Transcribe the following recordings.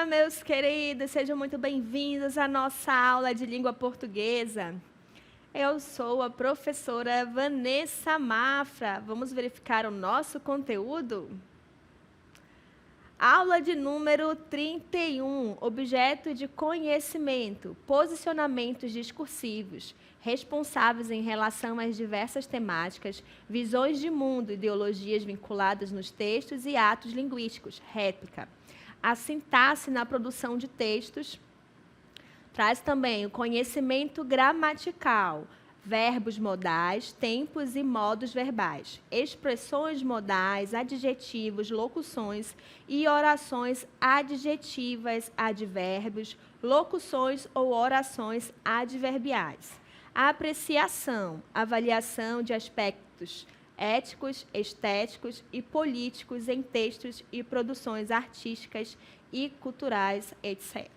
Olá, meus queridos, sejam muito bem-vindos à nossa aula de língua portuguesa. Eu sou a professora Vanessa Mafra. Vamos verificar o nosso conteúdo? Aula de número 31, objeto de conhecimento, posicionamentos discursivos, responsáveis em relação às diversas temáticas, visões de mundo, ideologias vinculadas nos textos e atos linguísticos, réplica. A sintaxe na produção de textos traz também o conhecimento gramatical, verbos modais, tempos e modos verbais, expressões modais, adjetivos, locuções e orações adjetivas, advérbios, locuções ou orações adverbiais. A apreciação, avaliação de aspectos éticos, estéticos e políticos em textos e produções artísticas e culturais, etc.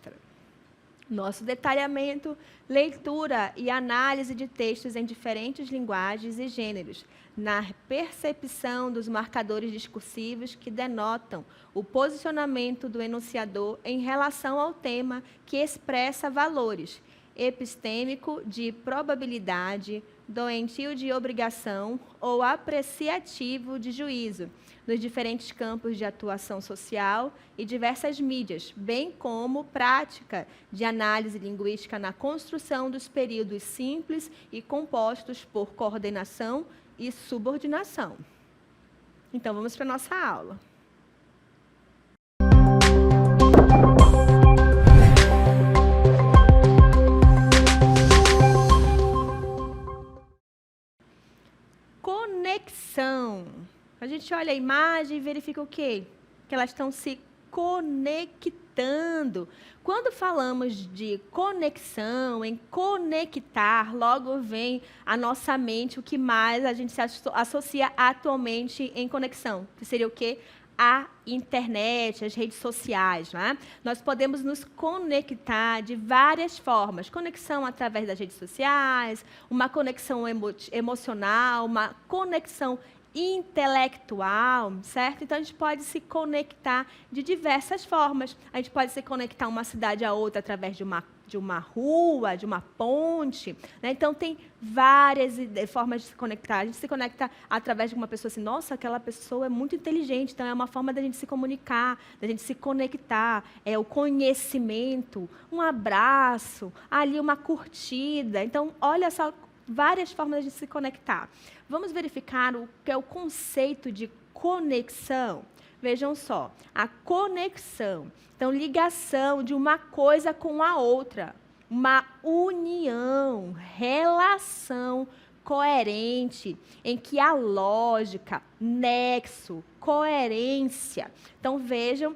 Nosso detalhamento, leitura e análise de textos em diferentes linguagens e gêneros, na percepção dos marcadores discursivos que denotam o posicionamento do enunciador em relação ao tema que expressa valores, epistêmico de probabilidade, doentio de obrigação ou apreciativo de juízo, nos diferentes campos de atuação social e diversas mídias, bem como prática de análise linguística na construção dos períodos simples e compostos por coordenação e subordinação. Então, vamos para a nossa aula. Conexão. A gente olha a imagem e verifica o quê? Que elas estão se conectando. Quando falamos de conexão, em conectar, logo vem à nossa mente o que mais a gente se associa atualmente em conexão, que seria o quê? A internet, as redes sociais. Né? Nós podemos nos conectar de várias formas. Conexão através das redes sociais, uma conexão emocional, uma conexão intelectual, certo? Então, a gente pode se conectar de diversas formas. A gente pode se conectar uma cidade a outra através de uma rua, de uma ponte. Né? Então, tem várias formas de se conectar. A gente se conecta através de uma pessoa assim, nossa, aquela pessoa é muito inteligente, então é uma forma da gente se comunicar, da gente se conectar, é o conhecimento, um abraço, ali uma curtida. Então, olha só, várias formas de se conectar. Vamos verificar o que é o conceito de conexão. Vejam só, a conexão, então ligação de uma coisa com a outra, uma união, relação coerente, em que há lógica, nexo, coerência. Então vejam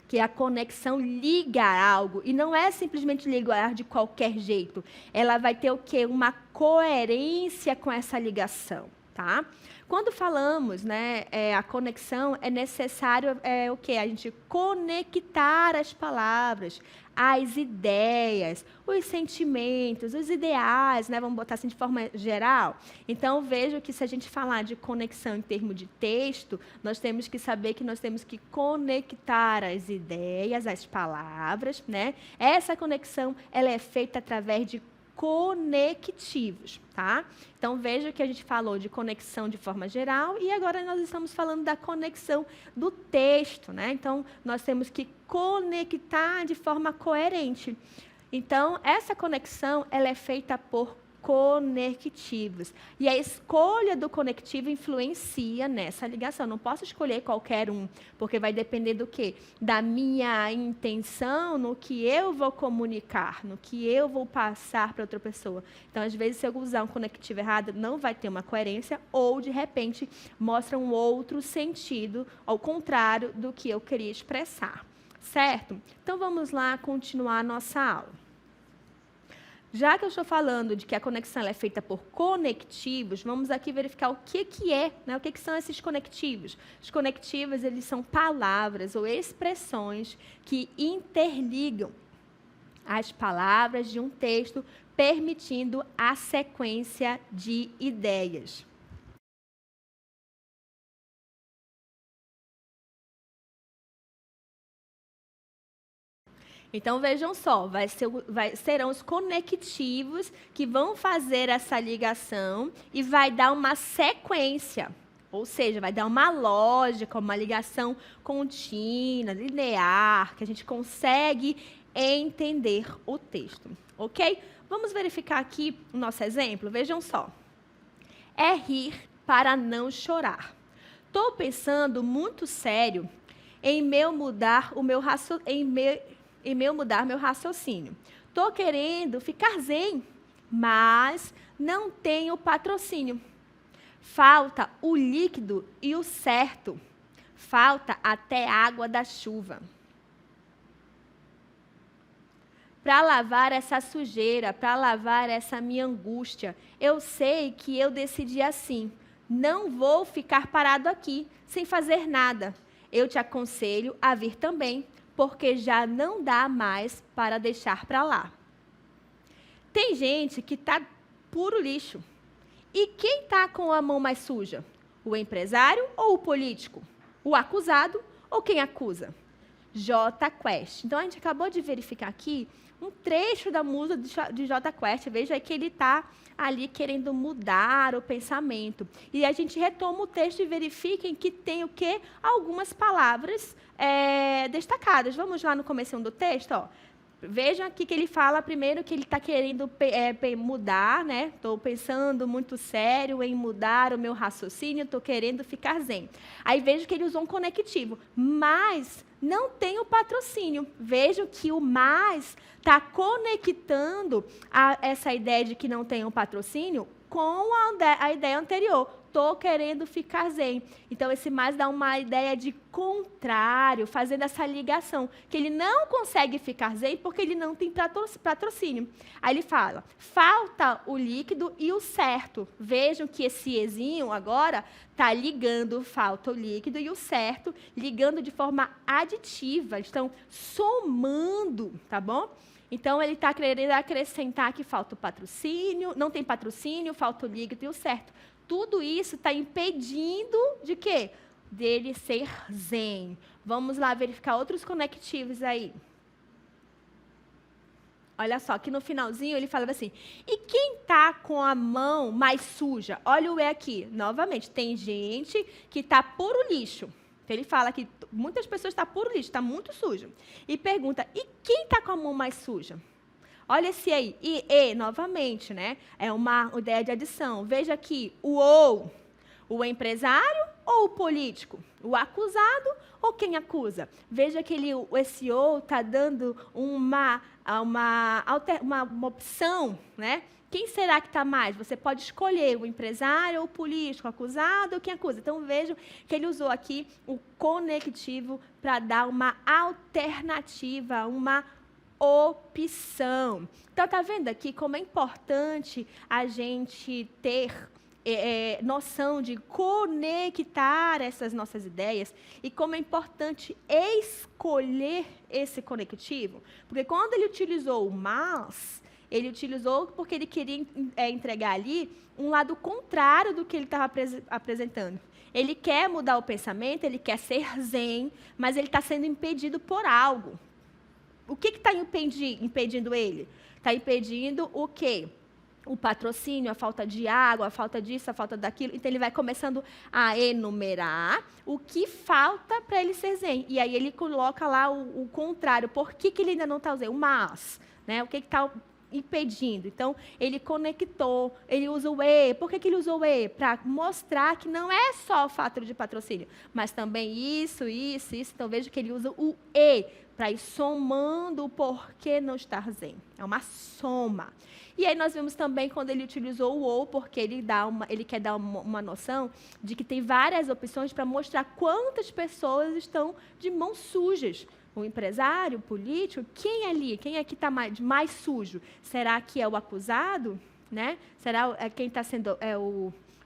que a conexão liga algo, e não é simplesmente ligar de qualquer jeito. Ela vai ter o quê? Uma coerência com essa ligação, tá? Quando falamos, né, a conexão, é necessário o quê? A gente conectar as palavras, as ideias, os sentimentos, os ideais, né, vamos botar assim de forma geral. Então, vejo que se a gente falar de conexão em termos de texto, nós temos que saber que nós temos que conectar as ideias, as palavras, né? Essa conexão, ela é feita através de conectivos, tá? Então, veja que a gente falou de conexão de forma geral e agora nós estamos falando da conexão do texto, né? Então, nós temos que conectar de forma coerente. Então, essa conexão, ela é feita por conectivos. E a escolha do conectivo influencia nessa ligação. Não posso escolher qualquer um, porque vai depender do quê? Da minha intenção, no que eu vou comunicar, no que eu vou passar para outra pessoa. Então, às vezes, se eu usar um conectivo errado, não vai ter uma coerência, ou, de repente, mostra um outro sentido, ao contrário do que eu queria expressar. Certo? Então, vamos lá continuar a nossa aula. Já que eu estou falando de que a conexão é feita por conectivos, vamos aqui verificar o que é, né? O que são esses conectivos. Os conectivos, eles são palavras ou expressões que interligam as palavras de um texto, permitindo a sequência de ideias. Então, vejam só, serão os conectivos que vão fazer essa ligação e vai dar uma sequência. Ou seja, vai dar uma lógica, uma ligação contínua, linear, que a gente consegue entender o texto. Ok? Vamos verificar aqui o nosso exemplo? Vejam só. É rir para não chorar. Estou pensando muito sério em mudar meu raciocínio. Estou querendo ficar zen, mas não tenho patrocínio. Falta o líquido e o certo. Falta até água da chuva. Para lavar essa sujeira, para lavar essa minha angústia, eu sei que eu decidi assim. Não vou ficar parado aqui, sem fazer nada. Eu te aconselho a vir também, porque já não dá mais para deixar para lá. Tem gente que está puro lixo. E quem está com a mão mais suja? O empresário ou o político? O acusado ou quem acusa? J Quest. Então, a gente acabou de verificar aqui um trecho da música de J Quest. Veja que ele está ali querendo mudar o pensamento. E a gente retoma o texto e verifiquem que tem o quê? Algumas palavras destacadas. Vamos lá no comecinho do texto, ó. Vejam aqui que ele fala primeiro que ele está querendo mudar, né? Estou pensando muito sério em mudar o meu raciocínio, estou querendo ficar zen. Aí vejo que ele usou um conectivo, mas não tem o patrocínio. Vejo que o mais está conectando essa ideia de que não tem um patrocínio com a ideia anterior. Estou querendo ficar zen. Então, esse mais dá uma ideia de contrário, fazendo essa ligação, que ele não consegue ficar zen porque ele não tem patrocínio. Aí ele fala, falta o líquido e o certo. Vejam que esse ezinho agora está ligando, falta o líquido e o certo, ligando de forma aditiva, estão somando, tá bom? Então, ele está querendo acrescentar que falta o patrocínio, não tem patrocínio, falta o líquido e o certo. Tudo isso está impedindo de quê? Dele ser zen. Vamos lá verificar outros conectivos aí. Olha só, aqui no finalzinho ele falava assim, e quem está com a mão mais suja? Olha o E aqui, novamente, tem gente que está puro lixo. Então, ele fala que muitas pessoas estão puro lixo, está muito sujo. E pergunta, e quem está com a mão mais suja? Olha esse aí, e, novamente, né? É uma ideia de adição. Veja aqui, o ou, o empresário ou o político? O acusado ou quem acusa? Veja que esse ou está dando uma opção, né? Quem será que está mais? Você pode escolher o empresário ou o político, o acusado ou quem acusa. Então, vejo que ele usou aqui o conectivo para dar uma alternativa, uma opção. Então, está vendo aqui como é importante a gente ter noção de conectar essas nossas ideias e como é importante escolher esse conectivo. Porque quando ele utilizou o mas, ele utilizou porque ele queria entregar ali um lado contrário do que ele estava apresentando. Ele quer mudar o pensamento, ele quer ser zen, mas ele está sendo impedido por algo. O que está impedindo ele? Está impedindo o quê? O patrocínio, a falta de água, a falta disso, a falta daquilo. Então, ele vai começando a enumerar o que falta para ele ser zen. E aí, ele coloca lá o contrário. Por que ele ainda não está zen? O mas. Né? O que está impedindo? Então, ele conectou, ele usa o E. Por que ele usou o E? Para mostrar que não é só o fato de patrocínio, mas também isso. Então, veja que ele usa o E para ir somando o porquê não estar zen. É uma soma. E aí nós vimos também quando ele utilizou o ou, porque ele quer dar uma noção de que tem várias opções para mostrar quantas pessoas estão de mãos sujas. O empresário, o político, quem ali? Quem é que está mais sujo? Será que é o acusado? Né? Será quem está sendo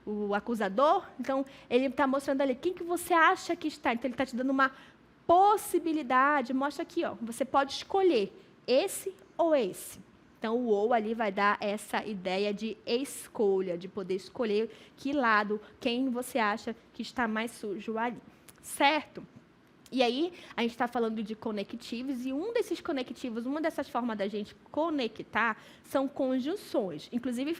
o acusador? Então, ele está mostrando ali, quem que você acha que está? Então, ele está te dando uma possibilidade, mostra aqui, ó, você pode escolher esse ou esse. Então, o ou ali vai dar essa ideia de escolha, de poder escolher que lado, quem você acha que está mais sujo ali, certo? E aí, a gente está falando de conectivos, e um desses conectivos, uma dessas formas da gente conectar, são conjunções. Inclusive,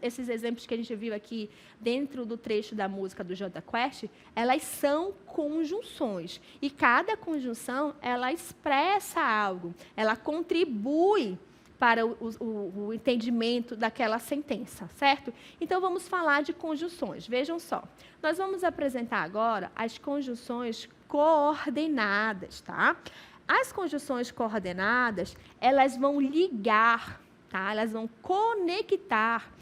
esses exemplos que a gente viu aqui dentro do trecho da música do Jota Quest, elas são conjunções. E cada conjunção, ela expressa algo, ela contribui para o entendimento daquela sentença, certo? Então, vamos falar de conjunções. Vejam só, nós vamos apresentar agora as conjunções coordenadas, tá? As conjunções coordenadas, elas vão ligar, tá? Elas vão conectar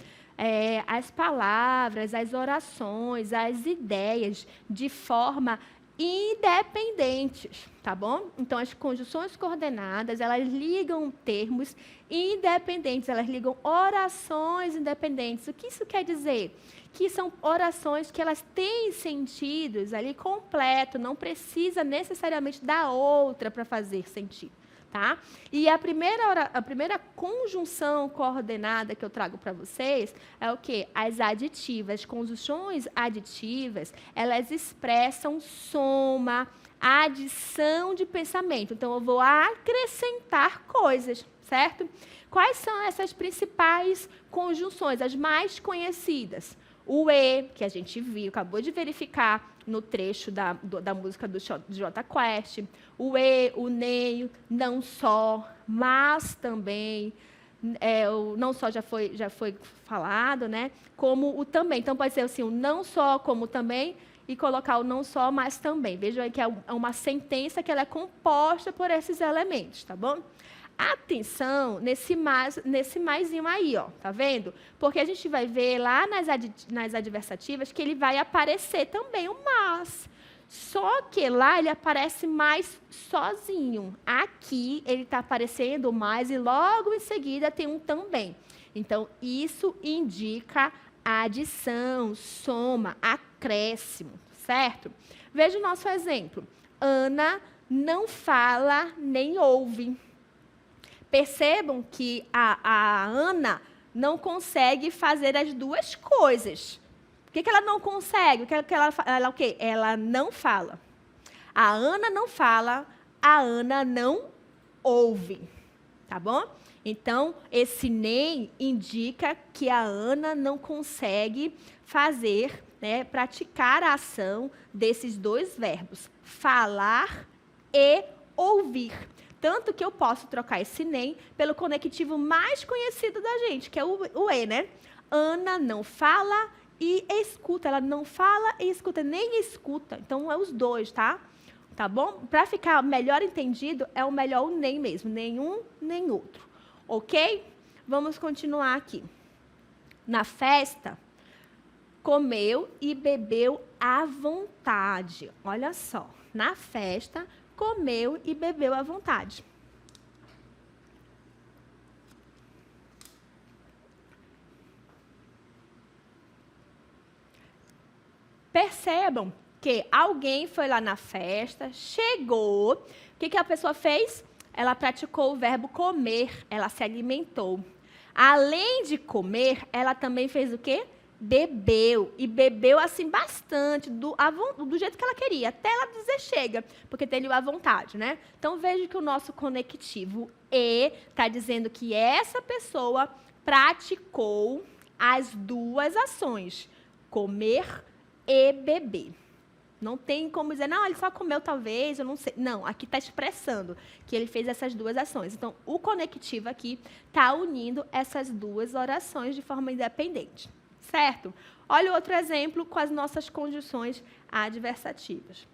as palavras, as orações, as ideias de forma independentes, tá bom? Então, as conjunções coordenadas, elas ligam termos independentes, elas ligam orações independentes. O que isso quer dizer? Que são orações que elas têm sentidos ali completo, não precisa necessariamente da outra para fazer sentido, tá? E a primeira conjunção coordenada que eu trago para vocês é o quê? As aditivas. Conjunções aditivas, elas expressam soma, adição de pensamento. Então, eu vou acrescentar coisas, certo? Quais são essas principais conjunções, as mais conhecidas? O E, que a gente viu, acabou de verificar no trecho da música do Jota Quest. O E, o nem, não só, mas também. O não só já foi falado, né? Como o também. Então, pode ser assim, o não só como também, e colocar o não só, mas também. Vejam aí que é uma sentença que ela é composta por esses elementos, tá bom? Atenção nesse maisinho aí, ó, tá vendo? Porque a gente vai ver lá nas adversativas que ele vai aparecer também o mas. Só que lá ele aparece mais sozinho. Aqui ele está aparecendo o mais e logo em seguida tem um também. Então, isso indica adição, soma, acréscimo, certo? Veja o nosso exemplo. Ana não fala nem ouve. Percebam que a Ana não consegue fazer as duas coisas. Por que ela não consegue? Ela o quê? Ela não fala. A Ana não fala, a Ana não ouve. Tá bom? Então, esse nem indica que a Ana não consegue fazer, né, praticar a ação desses dois verbos, falar e ouvir. Tanto que eu posso trocar esse nem pelo conectivo mais conhecido da gente, que é o E, né? Ana não fala e escuta. Ela não fala e escuta, nem escuta. Então, é os dois, tá? Tá bom? Para ficar melhor entendido, é o melhor o nem mesmo. Nenhum, nem outro. Ok? Vamos continuar aqui. Na festa, comeu e bebeu à vontade. Olha só. Na festa, comeu e bebeu à vontade. Percebam que alguém foi lá na festa, chegou. O que a pessoa fez? Ela praticou o verbo comer, ela se alimentou. Além de comer, ela também fez o quê? Bebeu. E bebeu, assim, bastante, do jeito que ela queria, até ela dizer chega, porque tem à vontade, né? Então, veja que o nosso conectivo E está dizendo que essa pessoa praticou as duas ações, comer e beber. Não tem como dizer, não, ele só comeu talvez, eu não sei. Não, aqui está expressando que ele fez essas duas ações. Então, o conectivo aqui está unindo essas duas orações de forma independente. Certo? Olha outro exemplo com as nossas conjunções adversativas.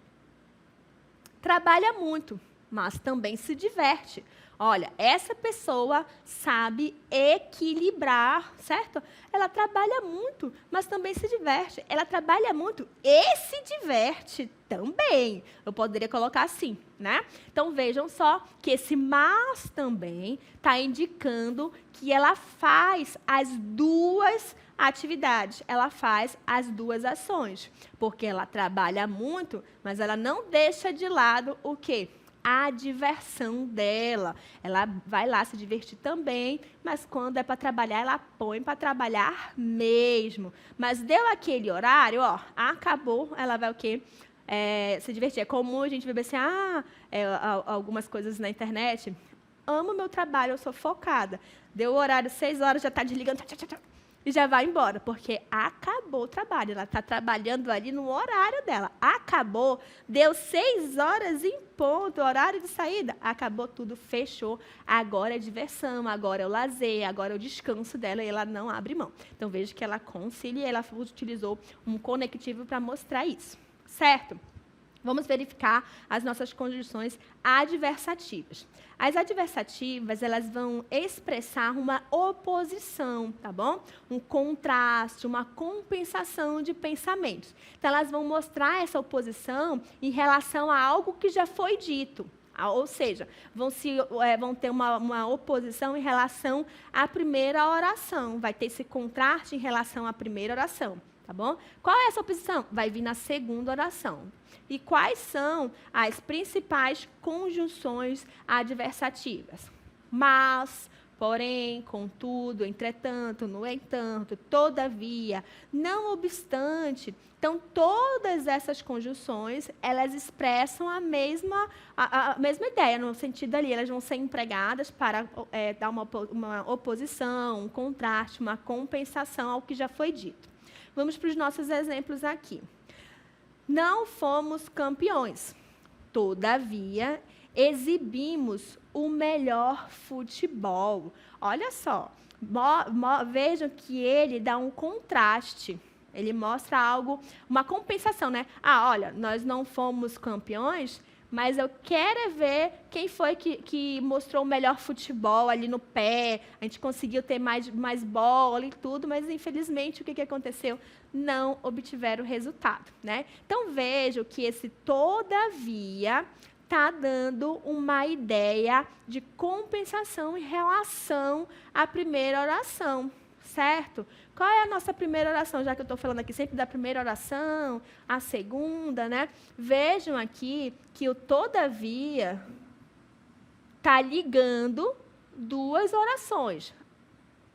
Trabalha muito, mas também se diverte. Olha, essa pessoa sabe equilibrar, certo? Ela trabalha muito, mas também se diverte. Ela trabalha muito e se diverte também. Eu poderia colocar assim, né? Então, vejam só que esse mas também está indicando que ela faz as duas atividades. Ela faz as duas ações, porque ela trabalha muito, mas ela não deixa de lado o quê? A diversão dela. Ela vai lá se divertir também, mas quando é para trabalhar, ela põe para trabalhar mesmo. Mas deu aquele horário, ó, acabou, ela vai o quê? se divertir. É comum a gente ver assim, algumas coisas na internet. Amo meu trabalho, eu sou focada. Deu o horário, 6 horas, já está desligando, e já vai embora, porque acabou o trabalho. Ela está trabalhando ali no horário dela. Acabou, deu 6 horas em ponto, horário de saída. Acabou tudo, fechou. Agora é diversão, agora é o lazer, agora é o descanso dela e ela não abre mão. Então, veja que ela concilia, ela utilizou um conectivo para mostrar isso, certo? Vamos verificar as nossas conjunções adversativas. As adversativas, elas vão expressar uma oposição, tá bom? Um contraste, uma compensação de pensamentos. Então, elas vão mostrar essa oposição em relação a algo que já foi dito. Ou seja, vão ter uma oposição em relação à primeira oração. Vai ter esse contraste em relação à primeira oração, tá bom? Qual é essa oposição? Vai vir na segunda oração. E quais são as principais conjunções adversativas? Mas, porém, contudo, entretanto, no entanto, todavia, não obstante. Então, todas essas conjunções, elas expressam a mesma ideia, no sentido ali, elas vão ser empregadas para dar uma oposição, um contraste, uma compensação ao que já foi dito. Vamos para os nossos exemplos aqui. Não fomos campeões, todavia, exibimos o melhor futebol. Olha só, vejam que ele dá um contraste. Ele mostra algo, uma compensação, né? Olha, nós não fomos campeões, mas eu quero ver quem foi que mostrou o melhor futebol ali no pé. A gente conseguiu ter mais bola e tudo, mas, infelizmente, o que aconteceu? Não obtiveram resultado, né? Então, vejo que esse todavia está dando uma ideia de compensação em relação à primeira oração, certo? Qual é a nossa primeira oração? Já que eu estou falando aqui sempre da primeira oração, a segunda, né? Vejam aqui que o todavia está ligando duas orações.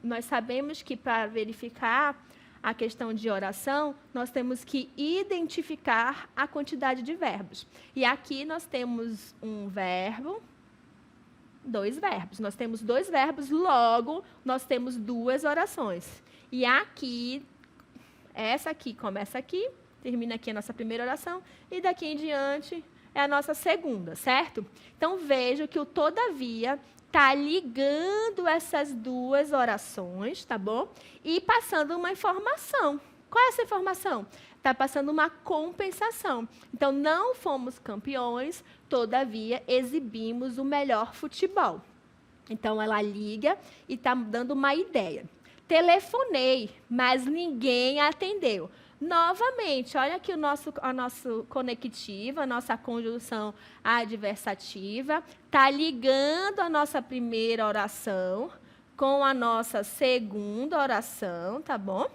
Nós sabemos que para verificar a questão de oração, nós temos que identificar a quantidade de verbos. E aqui nós temos um verbo, 2 verbos. Nós temos 2 verbos, logo, nós temos 2 orações. E aqui, essa aqui começa aqui, termina aqui a nossa primeira oração, e daqui em diante é a nossa segunda, certo? Então, vejo que o todavia está ligando essas 2 orações, tá bom? E passando uma informação. Qual é essa informação? Está passando uma compensação. Então, não fomos campeões, todavia exibimos o melhor futebol. Então, ela liga e está dando uma ideia. Telefonei, mas ninguém atendeu. Novamente, olha aqui a nossa conectiva, a nossa conjunção adversativa, está ligando a nossa primeira oração com a nossa segunda oração, tá bom?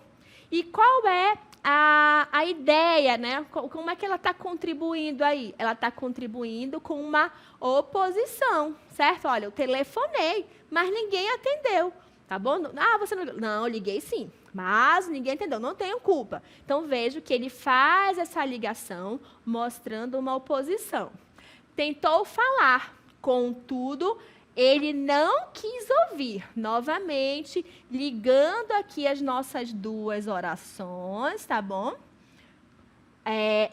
E qual é a ideia, né? Como é que ela está contribuindo aí? Ela está contribuindo com uma oposição, certo? Olha, eu telefonei, mas ninguém atendeu. Tá bom? Você não ligou? Não, eu liguei sim, mas ninguém entendeu, não tenho culpa. Então, vejo que ele faz essa ligação, mostrando uma oposição. Tentou falar, contudo, ele não quis ouvir. Novamente, ligando aqui as nossas 2 orações, tá bom?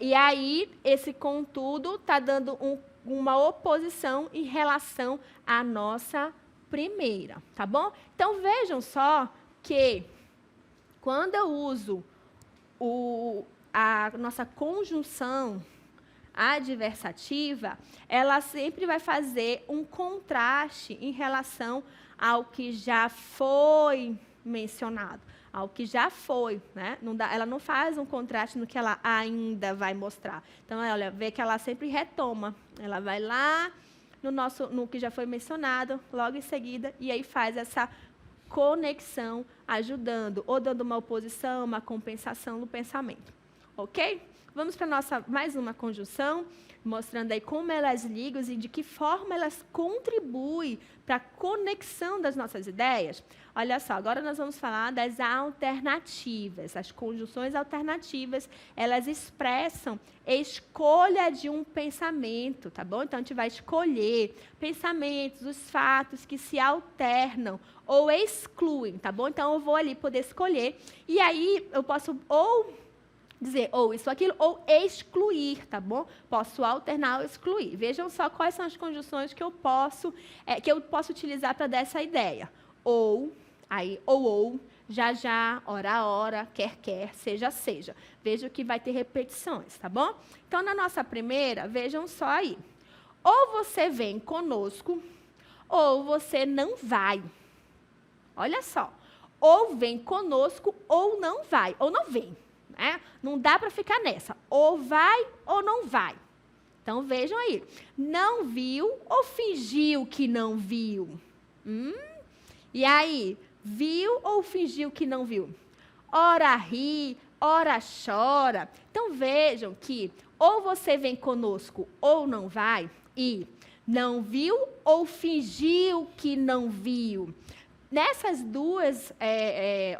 E aí, esse contudo está dando uma oposição em relação à nossa primeira, tá bom? Então, vejam só que quando eu uso a nossa conjunção adversativa, ela sempre vai fazer um contraste em relação ao que já foi mencionado, ao que já foi, né? Ela não faz um contraste no que ela ainda vai mostrar. Então, olha, vê que ela sempre retoma. Ela vai lá no que já foi mencionado, logo em seguida, e aí faz essa conexão, ajudando, ou dando uma oposição, uma compensação no pensamento. Ok? Vamos para mais uma conjunção, mostrando aí como elas ligam e de que forma elas contribuem para a conexão das nossas ideias. Olha só, agora nós vamos falar das alternativas. As conjunções alternativas, elas expressam escolha de um pensamento, tá bom? Então, a gente vai escolher pensamentos, os fatos que se alternam ou excluem, tá bom? Então, eu vou ali poder escolher. E aí, eu posso ou dizer ou isso, aquilo, ou excluir, tá bom? Posso alternar ou excluir. Vejam só quais são as conjunções que eu posso utilizar para dar essa ideia. Ou, aí, ou, já, ora, quer, seja. Veja que vai ter repetições, tá bom? Então, na nossa primeira, vejam só aí. Ou você vem conosco, ou você não vai. Olha só. Ou vem conosco, ou não vai, ou não vem. Não dá para ficar nessa. Ou vai ou não vai. Então, vejam aí. Não viu ou fingiu que não viu? E aí? Viu ou fingiu que não viu? Ora ri, ora chora. Então, vejam que ou você vem conosco ou não vai. E não viu ou fingiu que não viu? Nessas duas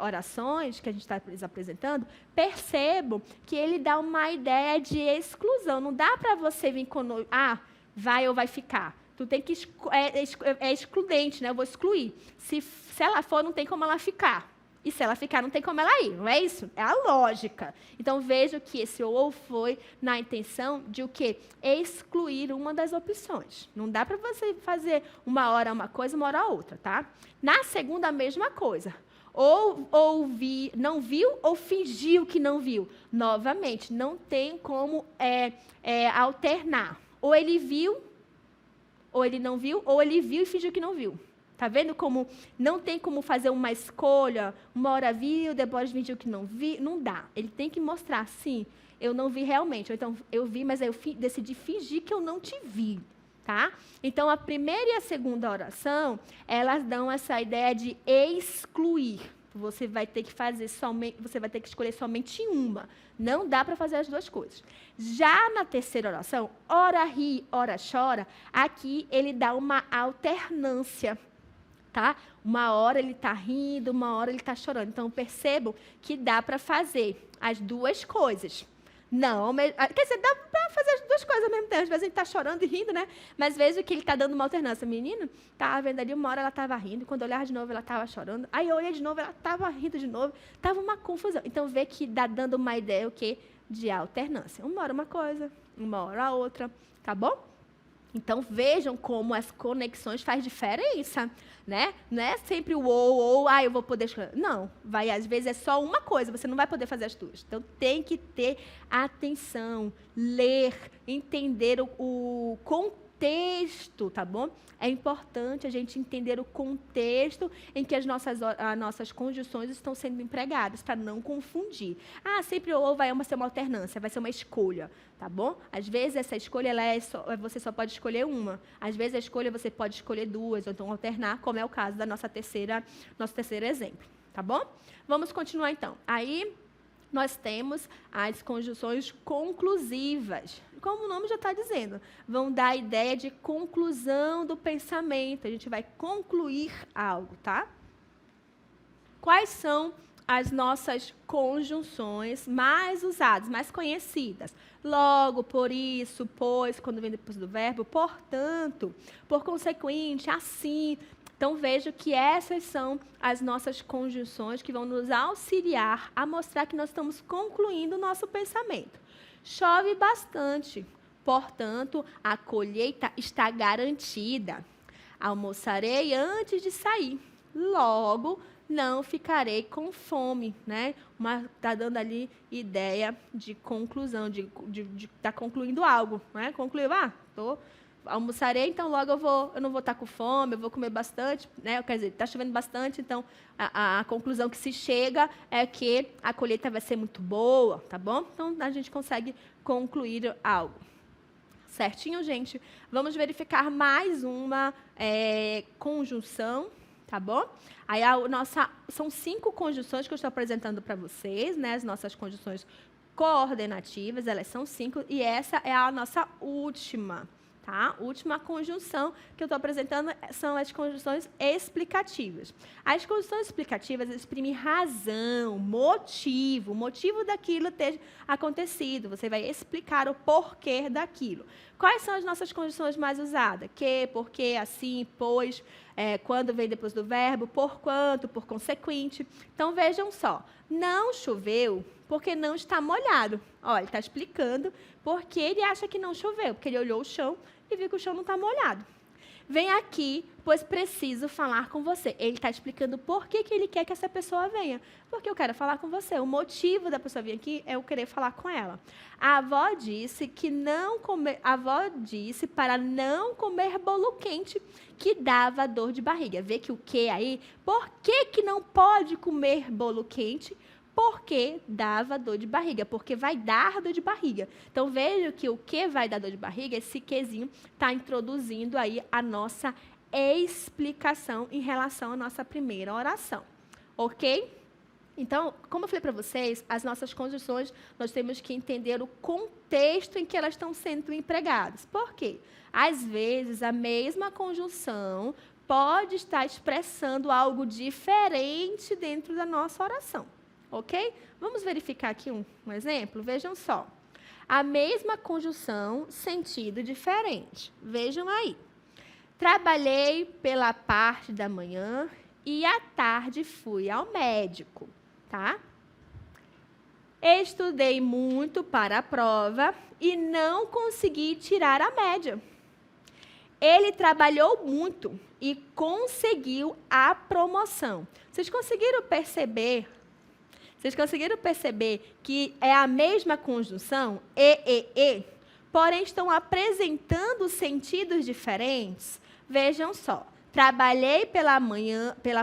orações que a gente está apresentando, percebo que ele dá uma ideia de exclusão. Não dá para você vir conosco, vai ou vai ficar. Tu tem que é excludente, né? Eu vou excluir. Se ela for, não tem como ela ficar. E se ela ficar, não tem como ela ir. Não é isso? É a lógica. Então, vejo que esse ou foi na intenção de o quê? Excluir uma das opções. Não dá para você fazer uma hora uma coisa, uma hora outra, tá? Na segunda, a mesma coisa. Ou não viu ou fingiu que não viu. Novamente, não tem como alternar. Ou ele viu, ou ele não viu, ou ele viu e fingiu que não viu. Está vendo como não tem como fazer uma escolha, uma hora viu, depois fingiu que não vi? Não dá. Ele tem que mostrar, sim, eu não vi realmente. Ou então, eu vi, mas eu decidi fingir que eu não te vi. Tá? Então, a primeira e a segunda oração, elas dão essa ideia de excluir. Você vai ter que escolher somente uma. Não dá para fazer as duas coisas. Já na terceira oração, ora ri, ora chora, aqui ele dá uma alternância. Tá? Uma hora ele está rindo, uma hora ele está chorando. Então, percebam que dá para fazer as duas coisas. Não, quer dizer, dá para fazer as duas coisas ao mesmo tempo. Às vezes a gente está chorando e rindo, né? Mas vejo que ele está dando uma alternância. Menina, estava vendo ali, uma hora ela estava rindo, quando eu olhava de novo ela estava chorando. Aí eu olhei de novo, ela estava rindo de novo. Estava uma confusão. Então, vê que dá dando uma ideia o quê? De alternância. Uma hora uma coisa, uma hora a outra. Tá bom? Então, vejam como as conexões fazem diferença, né? Não é sempre o ou, eu vou poder escolher. Não, às vezes é só uma coisa, você não vai poder fazer as duas. Então, tem que ter atenção, ler, entender o contexto, tá bom? É importante a gente entender o contexto em que as nossas conjunções estão sendo empregadas, para não confundir. Sempre ou vai ser uma alternância, vai ser uma escolha, tá bom? Às vezes, essa escolha você só pode escolher uma. Às vezes, a escolha você pode escolher duas, ou então alternar, como é o caso da nosso terceiro exemplo, tá bom? Vamos continuar, então. Aí, nós temos as conjunções conclusivas. Como o nome já está dizendo, vão dar a ideia de conclusão do pensamento. A gente vai concluir algo, tá? Quais são as nossas conjunções mais usadas, mais conhecidas? Logo, por isso, pois, quando vem depois do verbo, portanto, por consequente, assim. Então, vejo que essas são as nossas conjunções que vão nos auxiliar a mostrar que nós estamos concluindo o nosso pensamento. Chove bastante, portanto, a colheita está garantida. Almoçarei antes de sair, logo não ficarei com fome, né? Está dando ali ideia de conclusão, de estar concluindo algo, né? Concluiu, almoçarei, então logo eu não vou estar com fome, eu vou comer bastante, né? Quer dizer, está chovendo bastante, então a conclusão que se chega é que a colheita vai ser muito boa, tá bom? Então a gente consegue concluir algo. Certinho, gente? Vamos verificar mais uma conjunção, tá bom? Aí são 5 conjunções que eu estou apresentando para vocês, né? As nossas conjunções coordenativas, elas são 5, e essa é a nossa última, tá? Última conjunção que eu estou apresentando são as conjunções explicativas. As conjunções explicativas exprimem razão, motivo, o motivo daquilo ter acontecido. Você vai explicar o porquê daquilo. Quais são as nossas conjunções mais usadas? Que, porquê, assim, pois, quando vem depois do verbo, por quanto, por consequente. Então, vejam só, não choveu porque não está molhado. Olha, ele está explicando porque ele acha que não choveu, porque ele olhou o chão e viu que o chão não está molhado. Vem aqui, pois preciso falar com você. Ele está explicando por que ele quer que essa pessoa venha. Porque eu quero falar com você. O motivo da pessoa vir aqui é eu querer falar com ela. A avó disse para não comer bolo quente, que dava dor de barriga. Vê que o que aí? Por que não pode comer bolo quente? Porque dava dor de barriga, porque vai dar dor de barriga. Então, veja que o que vai dar dor de barriga, esse quezinho está introduzindo aí a nossa explicação em relação à nossa primeira oração. Ok? Então, como eu falei para vocês, as nossas conjunções, nós temos que entender o contexto em que elas estão sendo empregadas. Por quê? Às vezes, a mesma conjunção pode estar expressando algo diferente dentro da nossa oração. Ok? Vamos verificar aqui um exemplo? Vejam só. A mesma conjunção, sentido diferente. Vejam aí. Trabalhei pela parte da manhã e à tarde fui ao médico. Tá? Estudei muito para a prova e não consegui tirar a média. Ele trabalhou muito e conseguiu a promoção. Vocês conseguiram perceber que é a mesma conjunção, e, porém estão apresentando sentidos diferentes? Vejam só, trabalhei pela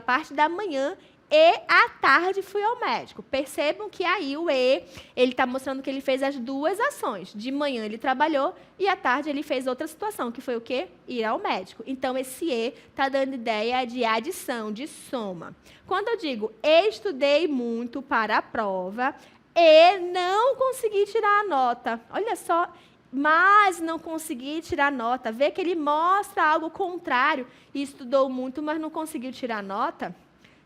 parte da manhã e à tarde fui ao médico. Percebam que aí o ele está mostrando que ele fez as duas ações. De manhã ele trabalhou e à tarde ele fez outra situação, que foi o quê? Ir ao médico. Então, esse está dando ideia de adição, de soma. Quando eu digo estudei muito para a prova e não consegui tirar a nota. Olha só, mas não consegui tirar a nota. Vê que ele mostra algo contrário. Estudou muito, mas não conseguiu tirar a nota.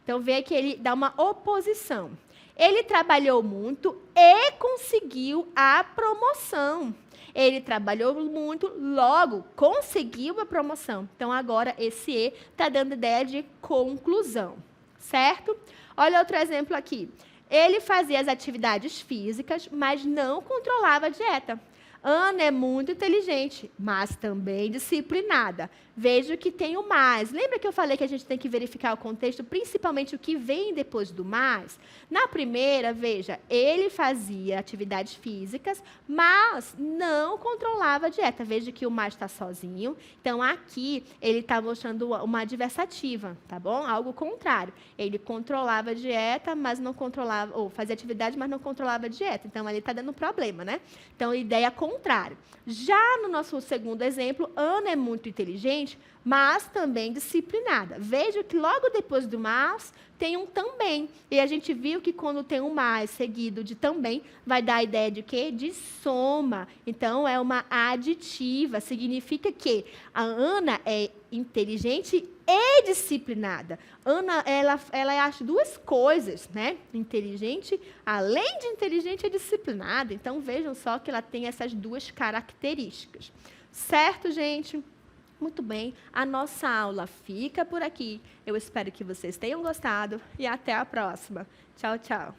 Então, vê que ele dá uma oposição. Ele trabalhou muito e conseguiu a promoção. Ele trabalhou muito, logo conseguiu a promoção. Então, agora, esse está dando ideia de conclusão. Certo? Olha outro exemplo aqui. Ele fazia as atividades físicas, mas não controlava a dieta. Ana é muito inteligente, mas também disciplinada. Veja que tem o mais. Lembra que eu falei que a gente tem que verificar o contexto, principalmente o que vem depois do mais? Na primeira, veja, ele fazia atividades físicas, mas não controlava a dieta. Veja que o mais está sozinho. Então, aqui, ele está mostrando uma adversativa, tá bom? Algo contrário. Ele controlava a dieta, mas não controlava, ou fazia atividade, mas não controlava a dieta. Então, ali está dando problema, né? Então, ideia contrária. Já no nosso segundo exemplo, Ana é muito inteligente, mas também disciplinada. Veja que logo depois do mas, tem um também. E a gente viu que quando tem um mais seguido de também, vai dar a ideia de quê? De soma. Então, é uma aditiva. Significa que a Ana é inteligente e disciplinada. Ana, ela é as duas coisas, né? Inteligente, além de inteligente, é disciplinada. Então, vejam só que ela tem essas duas características. Certo, gente? Muito bem, a nossa aula fica por aqui. Eu espero que vocês tenham gostado e até a próxima. Tchau, tchau.